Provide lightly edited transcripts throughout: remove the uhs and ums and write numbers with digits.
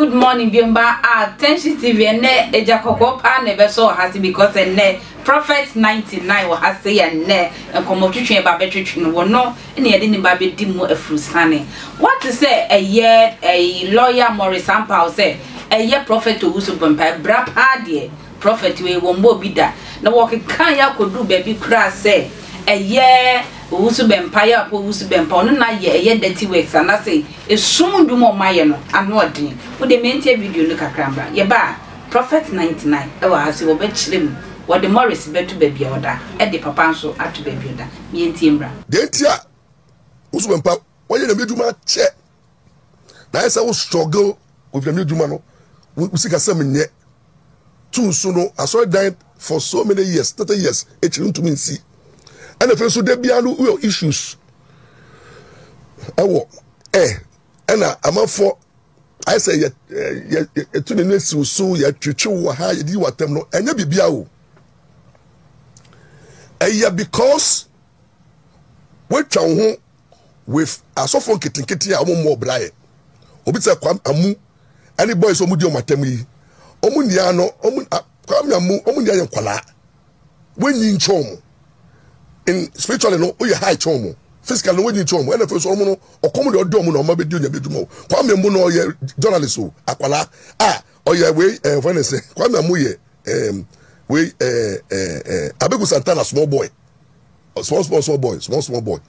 good morning, Biomba. Attention TV and ne ejakoko pa never saw has because and ne Prophet 99 will have say and ne and come up to train about between one no and the didn't baby dimo a frustane. What to say a year a lawyer Morris Ampao say a year prophet to Usu Bumpa bra padie prophet we won't be that. Now walking kaya could do baby crass say a year Usu Bempire, Usu Bempon, na ye dirty works, and I say, a soon do more Mayano, and what doing. Would they maintain video look at Cramba? Ye ba, Prophet 99, oh, as you will bet slim, what the Morris bet to baby order, at the papanso at to baby order, me and Timbra. Dentia Usu Bempa, why you the middle check? Now, as I will struggle with the middle man, we see a sermon yet. Too soon, I saw it died for so many years, 30 years, it's to me see. And the first day be no issues. And I'm for I say to the next so ya twetwe ha ye di watem no enya bibia o. Because we twa ho with asofo nketinketi a omo brae. Obi say kwam amu any boys omu di omatem yi. Omu nia no omu kwam amu omu nia ye kwala. When yin chom in spiritually no we high chomo physically no we chomo and first no o come the odom no ma be di nya bedumo kwa me mbu no ye journalist o akwala o ye we when say kwa me amu ye we Abegu Santana small boy small boy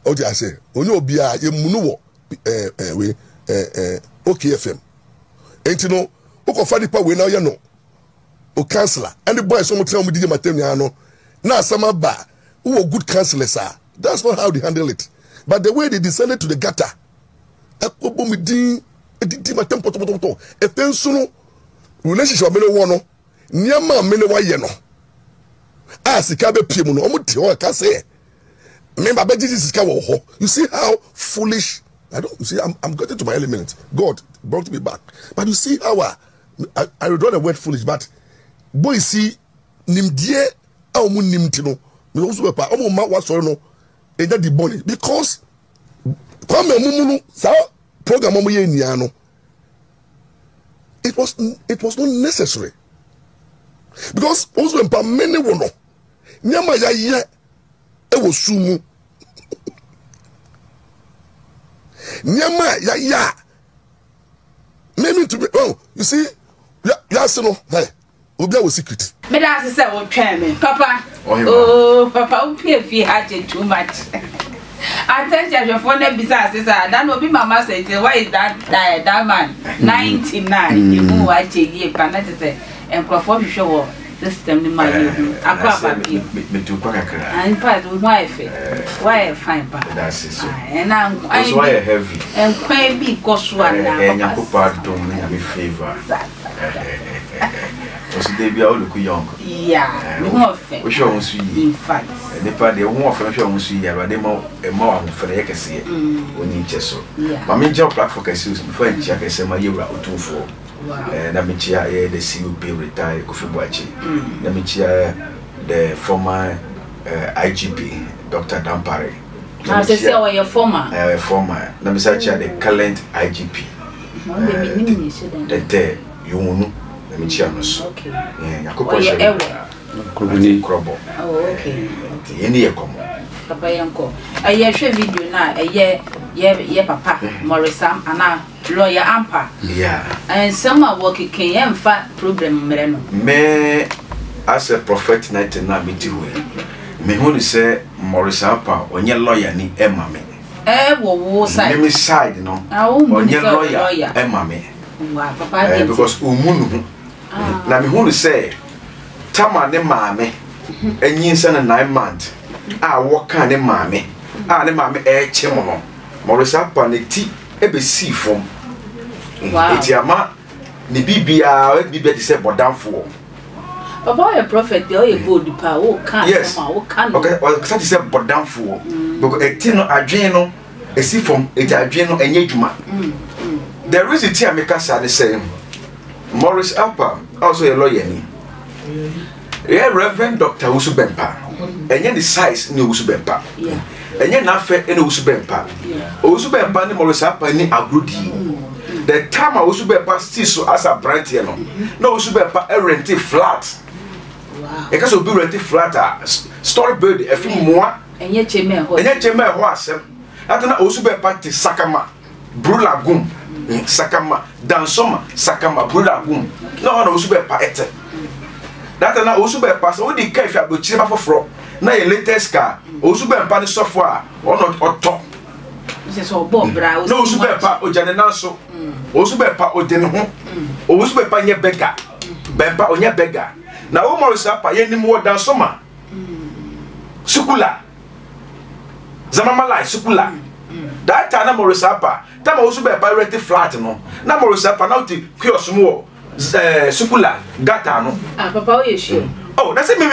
o dey say onye obi a ye munu wo we OKFM enti no o ko fa dipa we na ye no o counselor and the boys so mo tell me di matem ya no na asama ba who are good counselors are. That's not how they handle it. But the way they descended to the gutter, a pension relationship one Niama Menewa Yeno. As the Kabe Pimuno, Omutio, can say. Remember, Jesus is Kawo. You see how foolish. You see, I'm getting to my element. God brought me back. But you see how I would the word foolish, but boy, see, Nimdie, Aumu Nimtino. Because it was not necessary. Because also many wono nyama ya ye e wo sumu nyama ya maybe to be you see ya no hey Obia was secret. But as I said, what me, Papa. Oh, Papa, we had too much. I tell you, your phone besides, that will be my master. Why is that man? 99. You move at ye, Panetta, and perform show system in my room. I can't be too quick. And part with my face. Why a fine part? That's it. And I'm why a heavy and quite big cost one. And you part don't have a favor. They be all look young. Yeah, we show us in fact. The party won't show us here, but they more for the Ekasi when you just but me job platform before you check my year or 2 4. And I'm here the CUP retired Kofi Boachi. Let me cheer the former IGP, Dr. Dampare. I say, your former. Let me say, the current IGP. The you okay. Yeah, oh, okay. Any Papa Yanko. I share video now. Papa Morris and lawyer Ampa. Yeah. And some are working can fat problem me as a prophet 99 meeting me who say Morris Ampa on your lawyer ni Emma me. Wo side. Me side no. On your lawyer Emma me. Wow, Papa. Because umunu na me who say tama ne maame enyinsa na 9 months wo kan ne maame ne maame chemo no Morisa pa ne ti ebe si fom eti ama ne bibia te say bodamfo Papa a prophet dey o good pa wo kan ma wo kan okay o say say bodamfo because eti no adwen no esi fom eti adwen no enye djuma there is a tia make say the same Morris Alpa, also a lawyer. Yeah, Reverend Dr. Usu Bempa. And then the size in Usu Bempa. And then after in Usu Bempa. Usu Bempa, Morris Alpa, and Agrudi. the time I was be still so as a brand here no no was be rent flat wow e ka so be rent flat story build e fi moa enye cheme ho asem atana was be party sakama brula gum sakama dansoma sakama brula gum no was be pa ete that na was be pass o di ka fi abochire ba foforo na ye latest car was be pa ni software ono oto so bo bra no was be pa o jane na so was be pa o de ne ho o was be pa nye beggar bempa onye beggar na wo mo sa pa ye ni mo dansoma sukula zamama lai sukula that time na mo resapa time wo so be pirate flat no na mo resapa na uti kiosk mo sukula gata no papa o ye sure oh that's me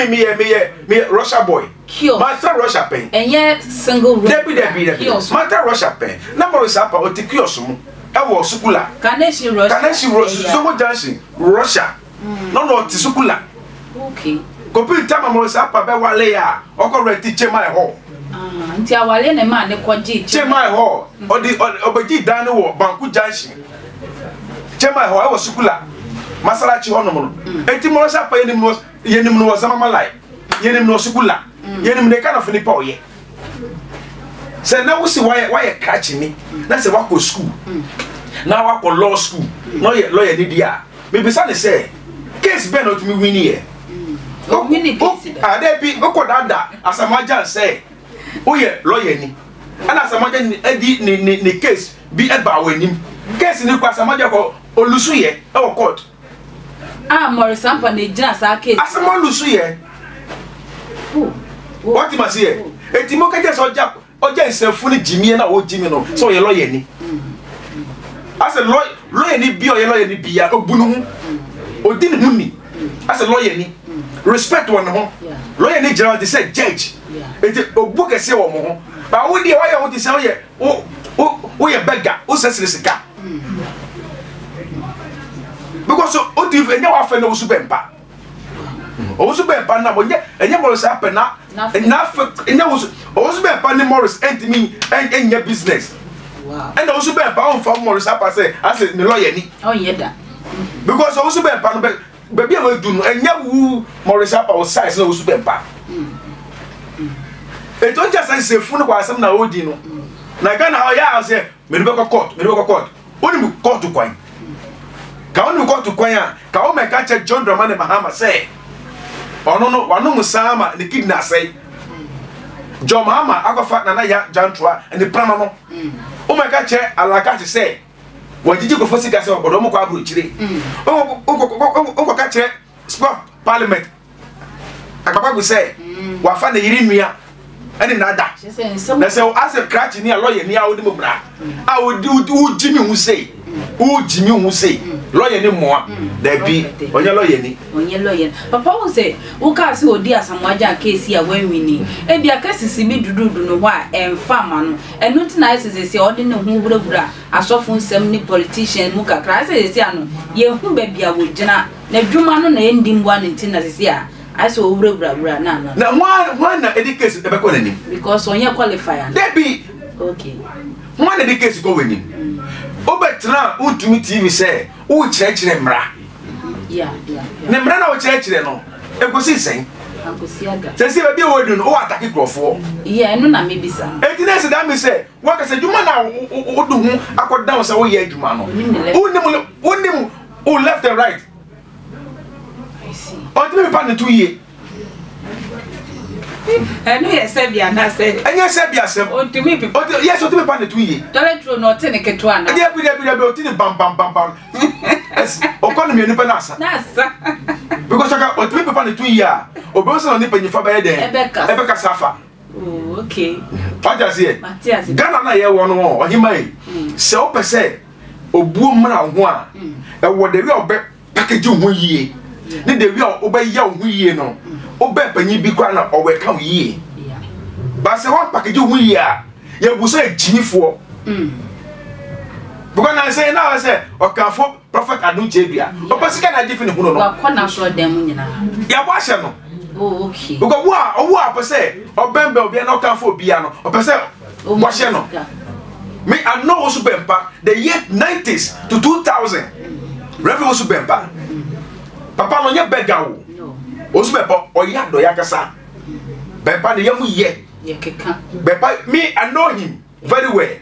Russia boy kiosk master Russia pen enye single room debi kiosk master Russia pen na mo resapa uti kiosk mo e wo sukula Kaneshi Russia so mo jansi Russia no ti sukula okay kopi time mo resapa be wale ya oko reti chema e ho nti awale ne ma ne koji chema ho obeji dan wo banku junction chema ho e wo sukula masala chi hono mo enti mo sa pa yenim no zama malai yenim no sukula yenim ne kana fini pa oye se na wo si why catch me na se wa ko school na wa ko law school no ye lawyer ni dia me be sa ne say case be not me win here o win case da ade bi ko dada asamaja say o ye lawyer ni ana asamaja ni case bi e ba wanim case ni ko asamaja ko olusu ye e wo court Morris Ampa ne jina sa case asama olusu ye what must here eti mo kaje so oja isefu ni jimi na o jimi no so ye lawyer ni as a lawyer ni bi o ye lawyer ni bi ya obunu hu odi ni huni as a lawyer ni respect one ho lawyer ni general they say judge eti obu kese wo mo ho ba wo die wa ye wo ti say o ye beggar o sesire sika because o ti enya wa fa na wo su bempa o su bempa na bo enya mo sa pe na enya wo su bempa ni Morris entimi enya business wow and o su bempa on fa Morris apa say as ni lawyer ni oh yeda because o su bempa no be am du no enya wu Morris apa o size na o su bempa e don't just say funu kwa asem na odi no na Ghana how ya say me be ko court oni mu court kwan ka onu ko to kwan a ka o me ka che John Dramani Mahama say ono no wanu musama ne kidnap say John Mahama agofa na ya jantoa ne prama no o me ka che alaka che say wajiji ko fosi ka say obodo mo kwa abro chire o ka che sport parliament akaba go say wa fa na yiri nua ene na da na say as a cratch ni a lawyer ni a odi mo bra a odi jimi hu say lawyer ni moa da bi onye lawyer papa won say wo ka se odi asamwaja case ya wanwini e bia kasisi bi dududu no ho a emfa ma no eno ti na sese odi ne hu burabura asofo nsem ni politician mu kakra sese ano ye hu ba bia wo gina na dwuma no na endim bua ne ti na sese a aso burabura na one na education e be ko nanim because onye qualifier da bi okay one education go wenim obetra utumi TV say wo chirechire mra yeah ne mra na wo chirechire no egosi sen agosi aga se se be wo dun wo atake grofo yeah no na me bisa etinese da me say wo ka se djuma na wo du hu akoda wo se wo ye djuma no unim o left and right I see o ti me pa ne 2 year enu ye sebia na se enye sebia sem o ti me people yes o ti me pa ne 2 year toiletro no te ne ketua na dia bi o ti ne bam yes o kono me nipa na asa because o ti me pa ne 2 year o be so ni pa nyifa ba ye den ebe ka safa oh okay Paja see Ghana na ye wo no o hima yi se o pese obuo mra ho a e wo de wi obe package ho yie ni de wi obe ya ho yie no obe panyi bi kwa na o we ka ho yie ba se one package ho yie a ye bu so ejinifo because na say na say o ka fo prophet Adun Chebia o pese ka na different hu no wa kwa na so dem nyina ya bo ahye no oh okay because wo a pese o bembe obi na o ka fo bia no o pese wo hye no Me I know Osu Bempa the year 90s to 2000. Reverend Osu Bempa. Papa no nya bega wo. Osu Bempa oya do yakasa. Bempa de yamu ye. Ye keka. Bempa me I know him very well.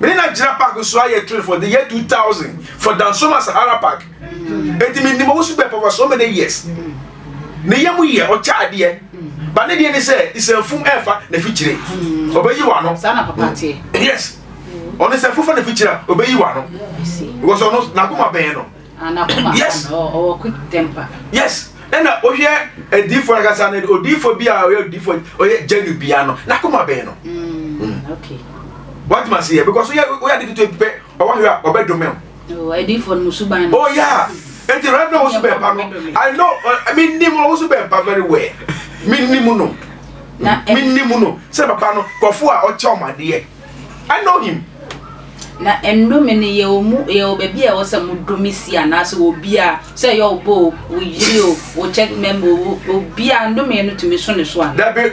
Me na Jira Park so aye train for the year 2000 for Dansoma Sahara Park. Enti me ni Osu Bempa for so many years. Ne yamu ye o cha de. Ba ne de ni say isenfum efa na fichire. Obeyi wa no. Sana papa tie. Yes. On is a fufa na fichira obeyi wa no. Because on na kuma ben no. Anakuma. Yes. Or quick temper. Yes. Na o hwe edifo na gasa na odifo bia o edifo o ye jenu bia no. Na kuma ben no. Okay. What must say because we are did to pe o wa hwe obedome. Oh, edifo musuban. Oh yeah. And the Reverend was Bempa no. I know I mean Nimo was Bempa very well. Minimum no. Na minimum no. Say papa no kofo a o choma de. I know him. Na endome ne ye omu ye obabi a wosa mudomisi anase obi a say yo bo wo yiri o wo check member obi a endome no tumi so ne so an. Da be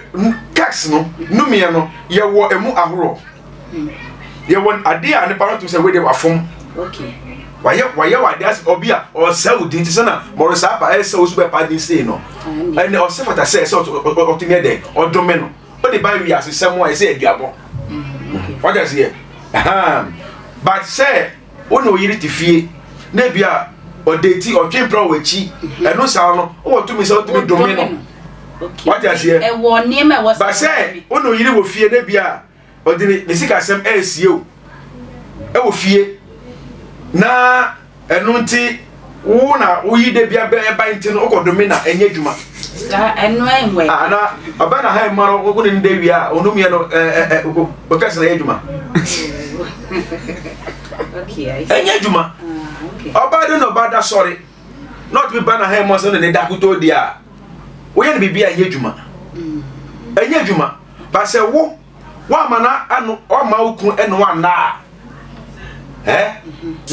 tax no numi no ye wo emu ahoro. Ye won ade a ne parent say we dey wafom. Okay. Why they ask Obia or sell the Tintisana, Morisa, I say, Osu Bempa didn't say no. And or Sefata says, or Timede, or Domeno. But the Bible as someone I say, Diabo. What does he? But say, Ono Yiriti fee, Nebia, or Deti, or Kim Pro with Chi, and no sound, or to me, so to me, Domeno. What does he? A war name was. But say, Ono Yiri will fear Nebia, or the Sika Sam SU. I will fear. Na enunti wo na wo yi de bia ba nti no okodomi na enye djuma sa enu enwe na oba na ha maro wo ne nde wi a onumi no o kase na djuma okay enye djuma okay oba de no bada sorry not be ba na ha mo so ne da kuto di a wo ye ne bibia enye djuma ba se wo wa mana anu o ma okun enu wa na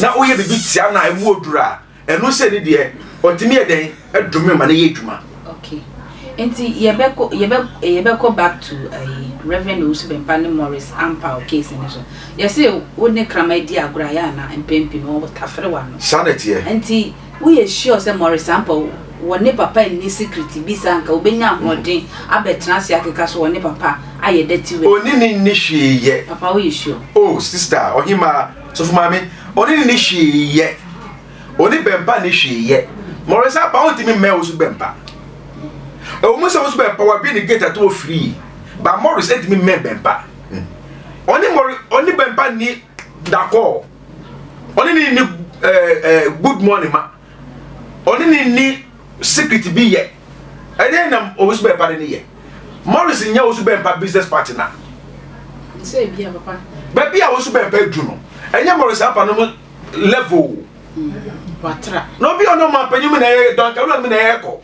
na oye bibi tia na emu odura enu se ni de otimi eden edumi ma na ye djuma. Okay. Enti yebeko back to Reverend Osu Bempa ne Morris Ampa case ni so. Ye say wo ne krama di agora ya na empempi no tafere wa no. Sanity e. Enti we ye sure say Morris Ampa wo ne papa ni secret bi sanka obenya hoden abetena se akeka so wo ne papa aye dirty way. Oni ni hwiye. Papa we sure. Oh sister, ohima so for mama oni ni hwiye. Oni Bempa ni hwiye. Morris Ampa won timi me Osu Bempa. O mo se Osu Bempa wa bi ni gate at free. But Morris said me Bempa. Oni Bempa ni d'accord. Oni ni good morning ma. Oni ni secret bi ye. E dey na Osu Bempa ni ye. Morris nya Osu Bempa business partner. Say bia papa. Ba bia Osu Bempa edu no. Enya Morris apa no level. Watra. No bi ono ma panyum na e don ka me na e ko.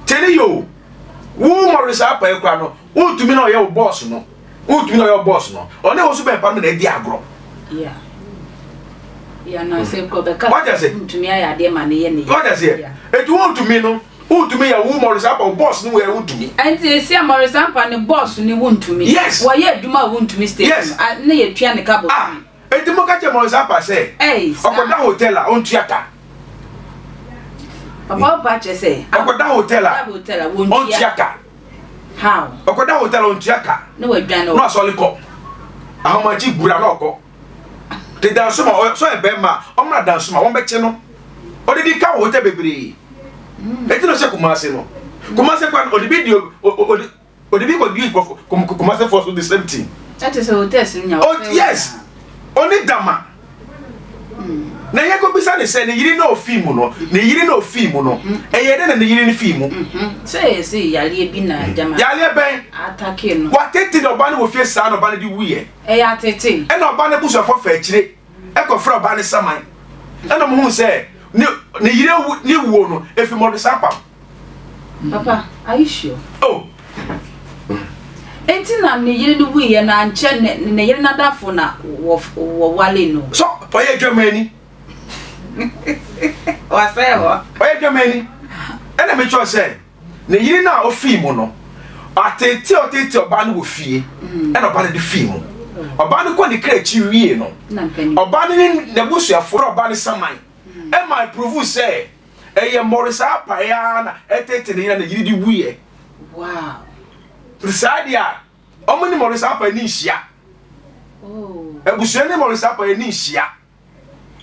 Tell you. Wo Morris apa e kwa no. Wo tumi na o boss no. Wo tumi na o boss no. Oni Osu Bempa me na di agro. Yeah. Yeah, no say ko be ka. What you say? Tumi aya de ma na ye ne. What you say? E tu wo tumi no. Wo tumi ya wo Morris apa boss no we wo tumi. Anti say Morris Ampa ne boss ni wo tumi. Yes. Wo ye aduma wo tumi state. Yes. Na ye tua ne ka bo. Ah. E ti mo ka che Morris Apa say. Okoda hotel a on tuata. Papa ba che say. Okoda hotel a. Hotel a wo on tuaka. How? Okoda hotel on tuaka. No we dwan no. No asoli ko. Ahomachi gura na oko. Te danso ma so e be ma. O ma danso ma won be che no. O di ka hotel bebre. E ti no se Kumasi no. Kumasi kwa o di video o di bi ko di Kumasi for the same thing. That is a hotel nya. Oh yes. Oni dama. Na yego bisa ne se ne yiri na ofimu no. Ne yiri na ofimu no. E ye de na ne yiri ni fimu. Say yale bi na dama. Yale ben. Atake no. Wa tete no ba ne wo fie sa no ba ne di wuye. E ya tete. E no ba ne buso fo fa akire. E ko fra ba ne saman. E no mo hu se ne yiri ni wo no efi mo de sapa. Papa, are you sure? Oh. Enti na ne yiri ni wuye na nche ne yiri na dafo na wo wale no. So, oye Germany. Wa say ho. Oye Germany. E na me cho say ne yiri na ofimu no. Atete ba ne wo fie. E no ba ne di fimu. oba ne ko ne kra chi wie no oba ne na busu aforo oba ne saman e ma prove say eye Morris apa ya na etete ne na yiri di wuye wow trisadia omo ni Morris apa ni hia oh ebusu ne Morris apa ni hia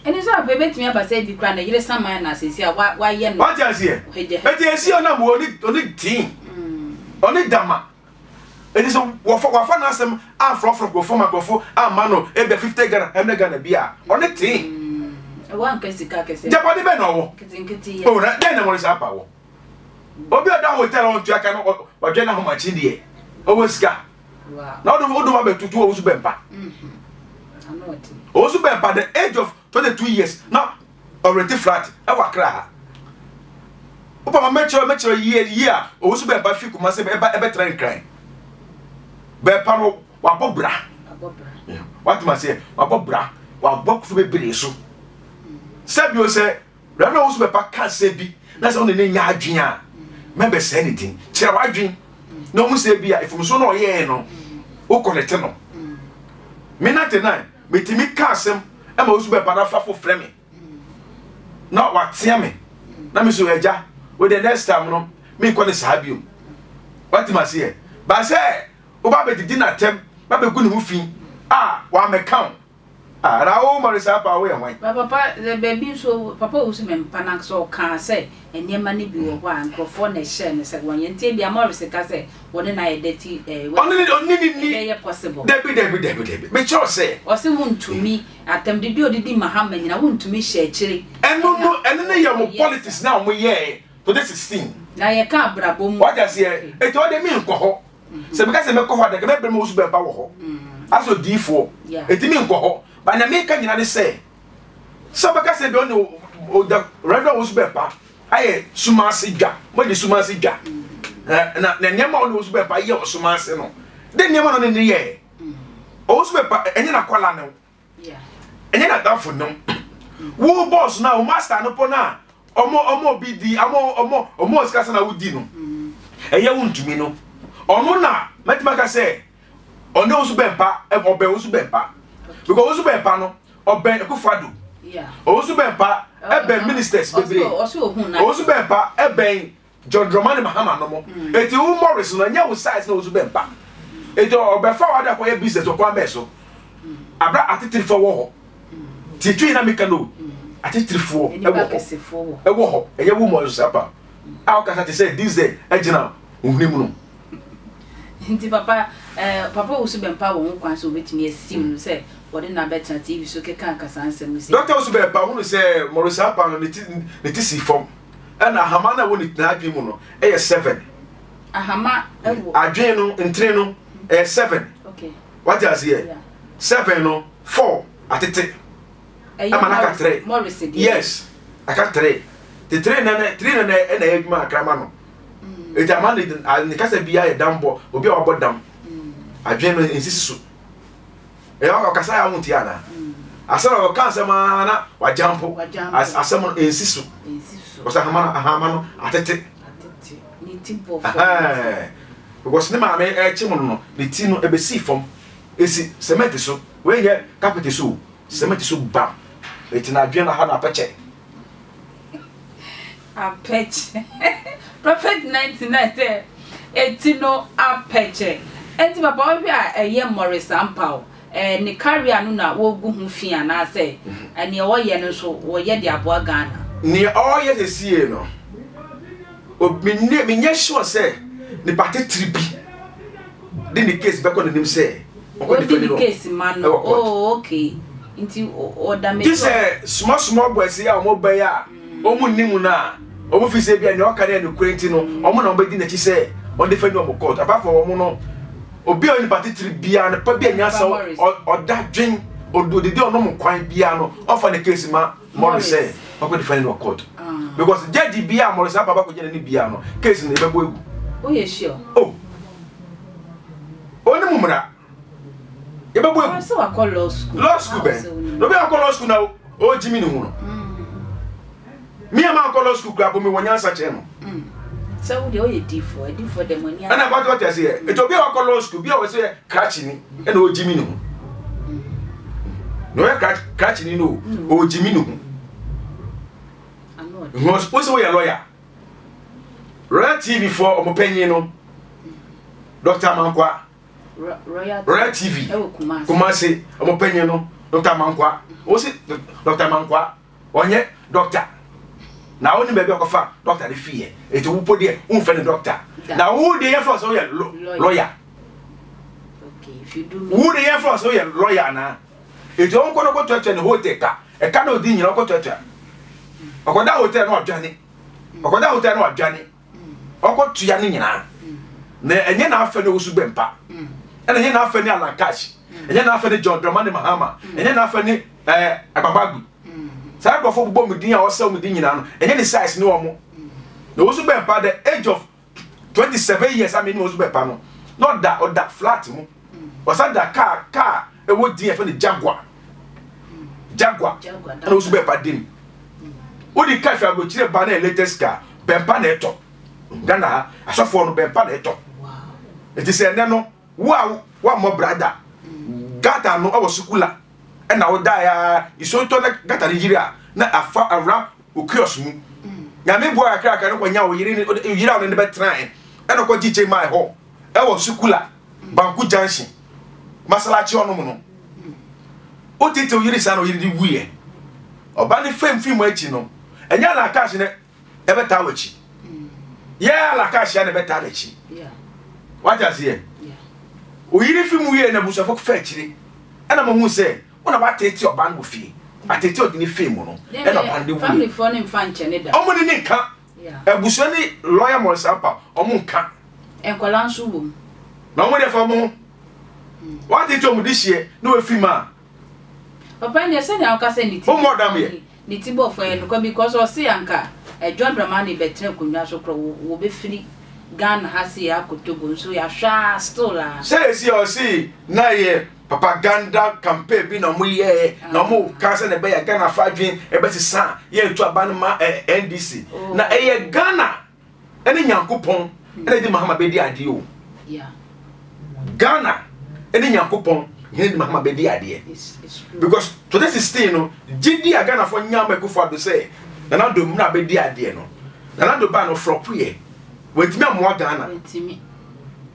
eni so apa betimi aba say di kra na yiri saman na sesi a wa ye no what you see eti esi ona mo oni tin oni dama eni so wafa na asem afro go for magofo amano ebe 50 Ghana emne Ghana bia oni tin one kesika kese japade be no wo kitinkiti oh na den na Morris apa wo obi oda hotel on tu aka no wadwe na ho machi die owo sika wow na odo ma betutu owo su bempa anoti owo su bempa the age of 22 years now already flat e wa kra opa ma metro year owo su bempa fi kuma se be train cry be pa no wa bobra what ma say wa bobra wa bokfu be bere so sabio se reverend owo su bempa ka se bi na se on ne nya adwen a member say anything kira wa adwen no mu se bia ifum so no ye no o connect no me na tonight metimi ka asem e ma osu be para fa fo frame na wa tia me na me so eja we the next time no me ko ne sabium what ma say ba say o ba be didi na tem ba be gu ne hu fin wa me count ra o Morris apa we wan papa the baby so papa osu me mpana so kan say enema ne bi wo ho ankrofo na share ne say won yentie bia Morris ka say won na yedeti only possible debi me cho say o se wuntumi atem didi odidi mahama nyina wuntumi share chire eno ne ye mo politics na mo ye to the 16 na ye ka brabo mu what you say e to de mi nko ho se me ka se me ko ho de be be mo osu be ba wo ho aso d4 e ti mi nko ho ba na me ka nyina ne say so be ka se be o the reverend osu be pa aye sumasi dwa mo di sumasi dwa na nyema ono osu be pa ye sumasi no de nyema no ne ye osu be pa enye na kwala no enye na dafo no wo boss na o master no po na omo bi di omo skasa na wudi no eye wuntumi no omo na matima ka say ono osu be pa obe osu be pa because osu be pa no obe ekufado osu be pa ebe ministers bebre osu be pa ebe John Dramani Mahama no mo eti u Morris no nya wo size na osu be pa eti obe fa wada kwa business okwa be so abra atitiri fo wo ho titwi na meka no atitiri fo e wo ho eye wo Morris apa a ka say say this day agina ohunimu no nti papa osu be pa wo kwan so betimi asim no say what na better TV so ke kan kasansem si Doctor osu be pa hu no say Morris apa no ne ti si form ana hama na woni na adwen mu no e 7 ahama ewo adwen no entre no e 7 okay what you say 7 no 4 atete ama na ka 3 Morris yes aka 3 the 3 na e na edwuma akrama no e jama ne ka se bia e dambo obi a wabo dam adwen no insisi so e wa ka sa ya hunti ana asara o kan se ma na wa jampo asem insisi so osa hama no atete ni timbo because ne ma me e chi mo no ne ti no e be si fom esi cement so we ye carpet so cement so bam eti na adwen na ha na peche a peche prophet 99 eti no a peche enti baba obi a ye Morris Ampao ne career no na wo gu hu fi ana say ene wo ye no so wo ye de aboa Ghana ni all ye see no o me nya sure say ni party tribi de ni case be ko nim say o de case man no oh okay nti o da me this small boys ya o mo be ya o mu nim na o mu fi say bia ni o kare ni kwenti no o mu na o be di na chi say o de fa ni o mo court apart from o mu no obi o ni party tribi ya na pa bia nya sa o da dwen o do de o no mo kwan bia no o fa the case ma Morris say o go defend no court because judge bia Morris Apa ko jene ni bia no case ni bebo egu o ye sure oh oni mumra ye bebo egu so wa call law school be no be call law school na o jimi ni hu no me am call law school kra bo me wonyansa che no so we dey o ye D4 the money ana what you say e to be call law school bia we say catch ni e na o jimi ni hu no catch ni no o jimi no ho what's we lawyer Royal TV for omopanyin no Dr. Mankwa Royal TV Kumasi omopanyin no Dr. Mankwa o si Dr. Mankwa onye doctor na oni bebe okofa doctor de fie eto wo podie un fe doctor na wo de ye for so ye lawyer okay if you do wo de ye for so ye lawyer na eto on kono ko twetwe ne hotel ka e ka na odi nyina ko twetwe okoda hotel no adwane okoda hotel no adwane okotua ne nyina na enye na afa ne wosu bempa enye na afa ne Alankash enye na afa ne John Dramani Mahama enye na afa ne Agbagbu sai go for bo mudin a wose mudin nyina no enye ne size ne omo na wosu bempa the age of 27 years I mean wosu bempa no not that or that flat mu was that car e wo din e fa ne Jaguar na wosu bempa din odi ka fa go chire ba na latest car bempa na eto Ghana asofo no bempa na eto wow it is ene no wa mo brother gata no awo sukula e na wo da ya iso to na gata Nigeria na afa ara okios mu nyame bo akra aka no kwanya wo yiri wo ne betran e na ko DJ my ho e wo sukula Banku Junction masalachi ono mu no o tete o yiri sa no yiri di wuye oba ne film achi no enya na Alankash ne e beta wachi yeah Alankash ya ne beta achi yeah what you say o yiri film wuye na busafo fa chire ena mo hu se ona ba tete oba no fi atete odini film no e na bande wuye family for ne mfa nche ne da omo ne nka ebuso ni lawyer Morris Ampah omo nka enkola nso bom na omo de fa mo what did you do this no we film a papa ne se na aka se ni ti ni ti bo for en ko because o se anka John Dramani betre kunwa so kro wo be firi Ghana hasi ya kotogo nso ya sha still la say o see na ye propaganda campaign bi na mo ye na mo ka se ne be ya Ghana fa dwen e be sisa ye tu aban ma NDC na ye Ghana ene Nyankopon ene di Mahama be di ade o yeah Ghana ene Nyankopon ene di Mahama be di ade because to this 16 no gidi a Ghana for nyama Akufo Addo say na do na be di ade no na do ba no flop ye wetimi amwa Ghana wetimi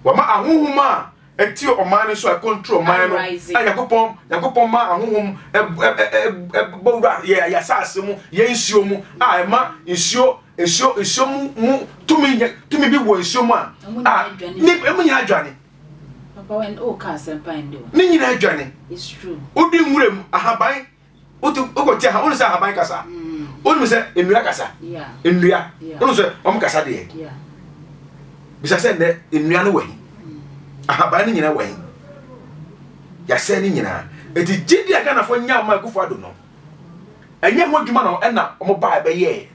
wa ma ahohuma eti oman so control man no Yakopon ma ahohum bowra ya sase mu ye nsuo mu a ma nsuo mu tumi bi wo nsuo mu a ni emunya adwane papa when o ka sempa ndo ni nyina adwane it's true odi nwurem ahaban ogoti ha onu se ahaban kasa onu se enua kasa yeah enua onu se om kasa de yeah bisa se ne enua no wahi ahaban ni nyina wahi ya se ni nyina eti gidi aga na fo nya ma Akufo Addo no enye ho dwuma no na omo ba be ye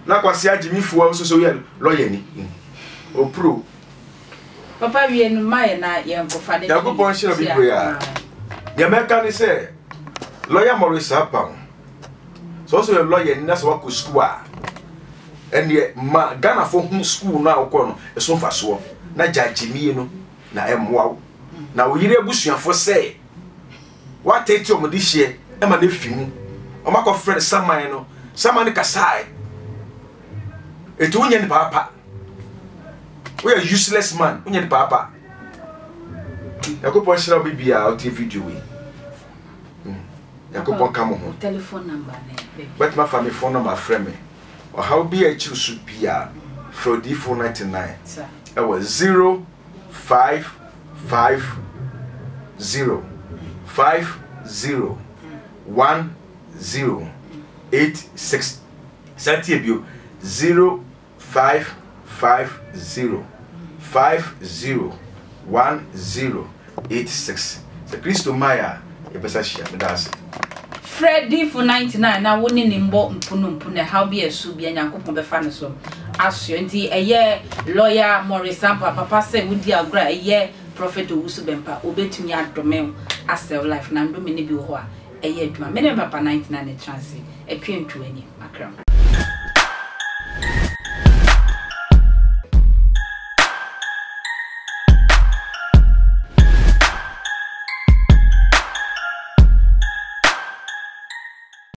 na kwasi agimi fuwa so ye lawyer ni o pro papa wie no mai na ye nkofa de Yakopon shiro bibo ya ya meka ni se lawyer Morris Ampah so ye lawyer ni na so wa school a ene ma Ghana for hu school na akọ no eso mfaso na jajimie no na emwa na wo yire abusuafo se wa tete omodi hie e ma na fimu o makọ friend saman no saman kasai etu onye ni papa we are useless man onye ni papa Yakopon shira bibia o TV video we Yakopon kamo ho telephone number ne but my family phone number friend me or how be a choose be a for D499 sir it was 05501086 Santibio 05501086 the Christo Maya e besa shia me das Freddy for 99 na woni ni mbo mpunu how be asu bia Nyankopon be fa ne so aso nti eye lawyer Morris Ampah papa say wudi agra eye prophet Owusu Bempah obetumi adome asel life na ndome ne bi ho a eye aduma me ne papa 99 ne chance e twentwani akram